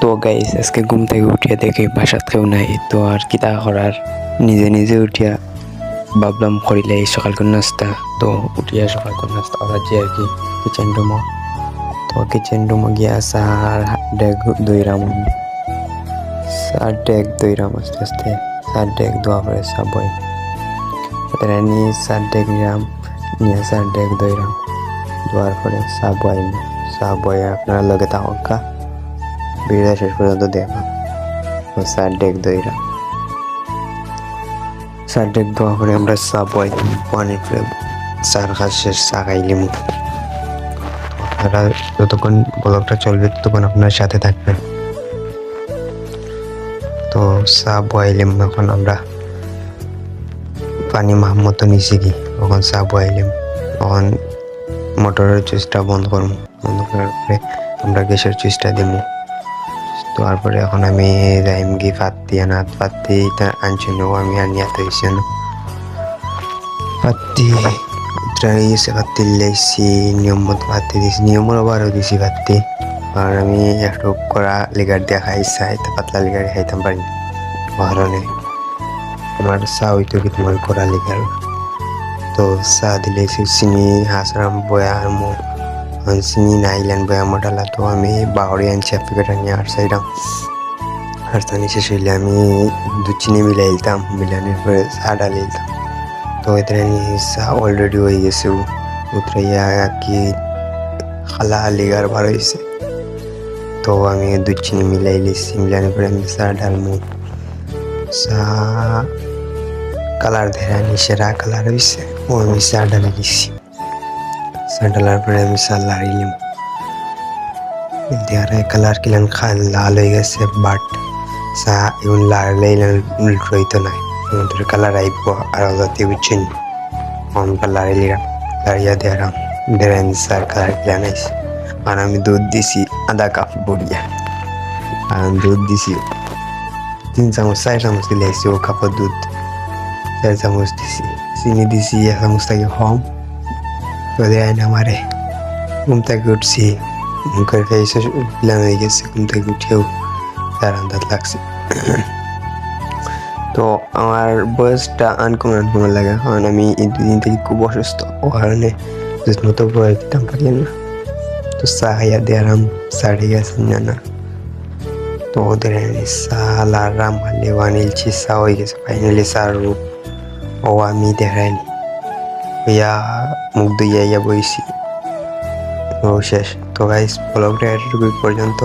তো গাইস আজকে ঘুম থেকে উঠিয়া দেখি বাসাত কেউ নাই, তো আর কিতা করার নিজে নিজে উঠিয়া ভাবলাম করিলে এই সকালকার নাস্তা। তো উঠিয়া সকালকার নাস্তা করার যে আর কি কিচেন রুমও, তো কিচেন রুমও গিয়া সার ডেক দইরাম, সার ডেক দইরাম আস্তে আস্তে সার ডেক দোয়া করে সা বই নিয়ে সার ডেক নিলাম, নিয়ে সার ডেক দইরাম দোয়ার পরে সা বই, সা বই আপনারা লগে থাকা ভিডিও শেষ পর্যন্ত দেখা। তো সার ডেক দইরা সার ডেক দোয়া করে আমরা চা বই পানির পরে চার কাজ শেষ চা খাইলিম। আপনারা যতক্ষণ ব্লগটা চলবে ততক্ষণ আপনার সাথে থাকবেন। তো চা বয়াইলাম, এখন আমরা পানি মতো নিচে কি তখন চা বয়াইলাম। তখন মোটরের সুইচটা বন্ধ করবো, বন্ধ করার পরে আমরা গ্যাসের সুইচটা দিব। তারপরে এখন আমি যাইম কি পাত্তি আনা, পাত্তি আনছি নেবো আমি আনিয়াতে দিছি না পাত্তি গেছে, পাত্তি লাইছি নিয়ম মতো পাত্তি দিছি, নিয়মের আবারও দিছি পাত্তি। আর আমি একটু কড়া লিগার দিয়ে খাইছি, পাতলা লিগার খাইতাম পারি কারণে আমার চা হইতো কি তোমার কড়া লিগার। তো চা দিলে চিনি হাসরাম বয়াম, চিনি নাইলেন বয়াম ডালা। তো আমি বাহরি আনছি এক প্যাকেট আনিয়ে আর চাইলাম, আর তানি শেষ হইলে আমি দুধ চিনি মিলাই দিতাম, মিলানোর পরে চা ডালি দিতাম। তো এতে চা অলরেডি হয়ে গেছে, উতরাইয়া কি খালা লিগার বার হয়েছে। তো আমি দুধ চিনি মিলাই লিছি, মিলানোর পরে আমি চা ডালমু। চা কালার ধরে সেরা কালার হয়েছে, ও আমি চা ডালে দিচ্ছি। চা ডালার পরে আমি চা লাড়িলাম, দেওয়ার কালার কিলান লাল হয়ে গেছে, বাট চা এখন লাড়লেই রইতো না, কালার আইব আর যাতে বুঝছেন অনকা লাড়িলাম, লাড়িয়া দেওয়ারাম দেড় চার কালার কিলান আইসে। আর আমি দুধ দিছি আধা কাপ বড়িয়া, আর দুধ দিছি 3 চামচ 4 চামচ দিলে আইসি ও কাপের দুধ 4 চামচ দিছি, চিনি দিছি 1 চামচ থেকে কম। তো দেয় না আমারে, ঘুম থেকে উঠছি মুখের ফেসে পিলান হয়ে গেছে, ঘুম থেকে উঠেও তার আন্দাজ লাগছে। তো আমার বয়সটা আনকমন লাগে, কারণ আমি এই 2 দিন থেকে খুব অসুস্থ, ও কারণে মতো বয়স দিতাম পারি না। তো চা খাইয়া দেয়ারাম সাড়ে গেছে না। তো ওদের সাল আর রাম হালে আনিলছি, চা হয়ে গেছে ফাইনালি চার রূপ। ও আমি দেখাইনি ইয়া মুখ ধুইয়া বইছি, ও শেষ। তো গাইস ব্লগটা এতটুকু পর্যন্ত।